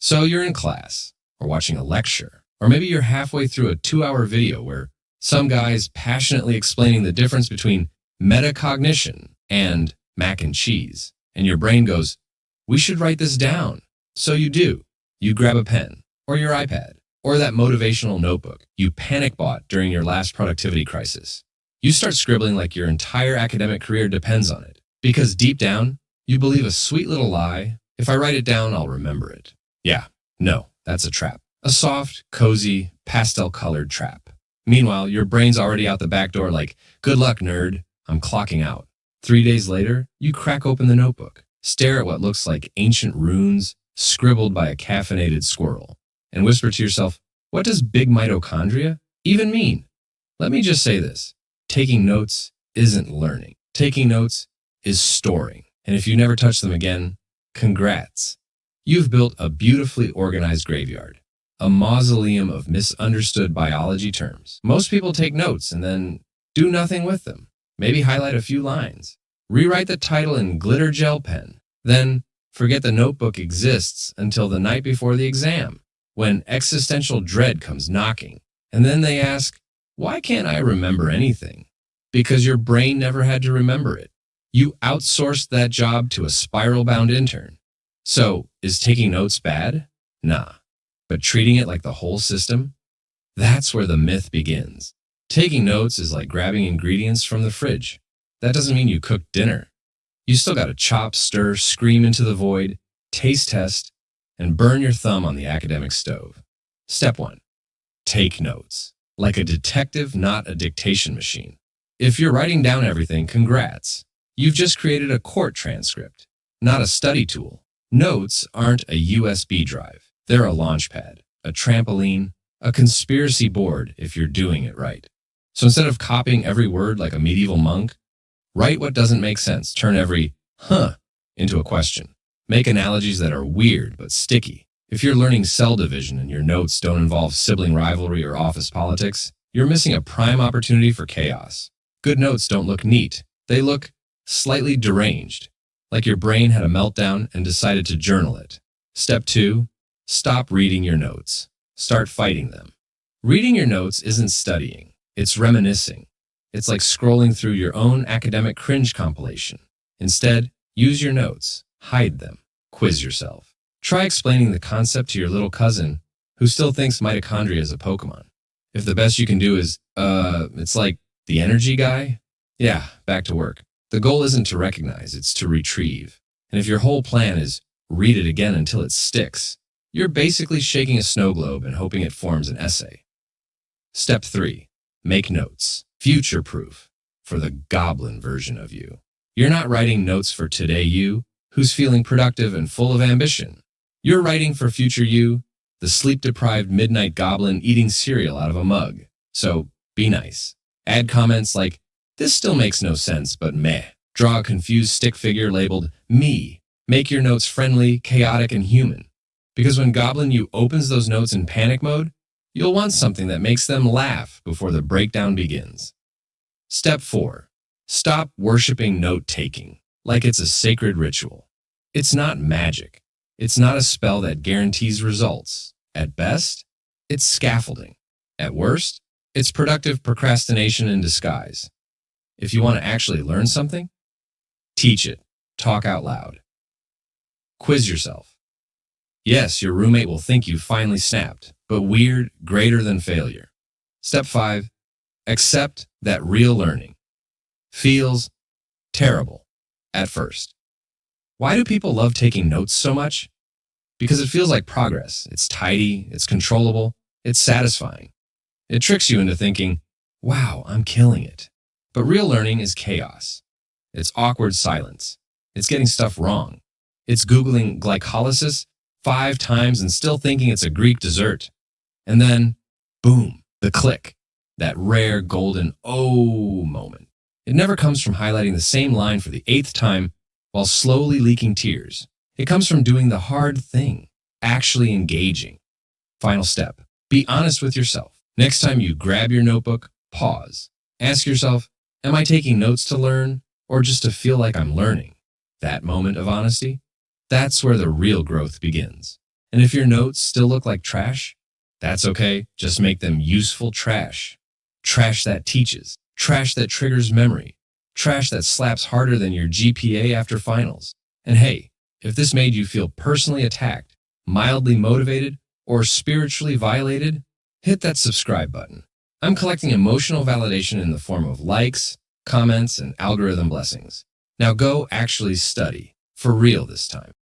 So you're in class, or watching a lecture, or maybe you're halfway through a 2-hour video where some guy's passionately explaining the difference between metacognition and mac and cheese. And your brain goes, we should write this down. So you do. You grab a pen, or your iPad, or that motivational notebook you panic bought during your last productivity crisis. You start scribbling like your entire academic career depends on it. Because deep down, you believe a sweet little lie, if I write it down, I'll remember it. Yeah, no, that's a trap. A soft, cozy, pastel-colored trap. Meanwhile, your brain's already out the back door like, good luck, nerd, I'm clocking out. 3 days later, you crack open the notebook, stare at what looks like ancient runes scribbled by a caffeinated squirrel, and whisper to yourself, what does big mitochondria even mean? Let me just say this. Taking notes isn't learning. Taking notes is storing. And if you never touch them again, congrats. You've built a beautifully organized graveyard, a mausoleum of misunderstood biology terms. Most people take notes and then do nothing with them. Maybe highlight a few lines, rewrite the title in glitter gel pen, then forget the notebook exists until the night before the exam, when existential dread comes knocking. And then they ask, why can't I remember anything? Because your brain never had to remember it. You outsourced that job to a spiral-bound intern. So, is taking notes bad? Nah. But treating it like the whole system? That's where the myth begins. Taking notes is like grabbing ingredients from the fridge. That doesn't mean you cooked dinner. You still gotta chop, stir, scream into the void, taste test, and burn your thumb on the academic stove. Step 1. Take notes. Like a detective, not a dictation machine. If you're writing down everything, congrats. You've just created a court transcript, not a study tool. Notes aren't a USB drive. They're a launch pad, a trampoline, a conspiracy board if you're doing it right. So instead of copying every word like a medieval monk, write what doesn't make sense. Turn every huh into a question. Make analogies that are weird but sticky. If you're learning cell division and your notes don't involve sibling rivalry or office politics, you're missing a prime opportunity for chaos. Good notes don't look neat. They look slightly deranged, like your brain had a meltdown and decided to journal it. Step 2, stop reading your notes. Start fighting them. Reading your notes isn't studying. It's reminiscing. It's like scrolling through your own academic cringe compilation. Instead, use your notes. Hide them. Quiz yourself. Try explaining the concept to your little cousin who still thinks mitochondria is a Pokemon. If the best you can do is, it's like the energy guy, yeah, back to work. The goal isn't to recognize, it's to retrieve. And if your whole plan is read it again until it sticks, you're basically shaking a snow globe and hoping it forms an essay. Step 3. Make notes. Futureproof for the goblin version of you. You're not writing notes for today you, who's feeling productive and full of ambition. You're writing for future you, the sleep-deprived midnight goblin eating cereal out of a mug. So be nice. Add comments like, this still makes no sense, but meh. Draw a confused stick figure labeled me. Make your notes friendly, chaotic, and human. Because when Goblin You opens those notes in panic mode, you'll want something that makes them laugh before the breakdown begins. Step 4. Stop worshiping note-taking like it's a sacred ritual. It's not magic. It's not a spell that guarantees results. At best, it's scaffolding. At worst, it's productive procrastination in disguise. If you want to actually learn something, teach it. Talk out loud. Quiz yourself. Yes, your roommate will think you finally snapped, but weird, greater than failure. Step 5. Accept that real learning feels terrible at first. Why do people love taking notes so much? Because it feels like progress. It's tidy, it's controllable, it's satisfying. It tricks you into thinking, wow, I'm killing it. But real learning is chaos. It's awkward silence. It's getting stuff wrong. It's Googling glycolysis 5 times and still thinking it's a Greek dessert. And then, boom, the click. That rare golden oh moment. It never comes from highlighting the same line for the 8th time while slowly leaking tears. It comes from doing the hard thing, actually engaging. Final step. Be honest with yourself. Next time you grab your notebook, pause. Ask yourself, am I taking notes to learn or just to feel like I'm learning? That moment of honesty, that's where the real growth begins. And if your notes still look like trash, that's okay. Just make them useful trash. Trash that teaches. Trash that triggers memory. Trash that slaps harder than your GPA after finals. And hey, if this made you feel personally attacked, mildly motivated, or spiritually violated, hit that subscribe button. I'm collecting emotional validation in the form of likes, comments, and algorithm blessings. Now go actually study. For real this time.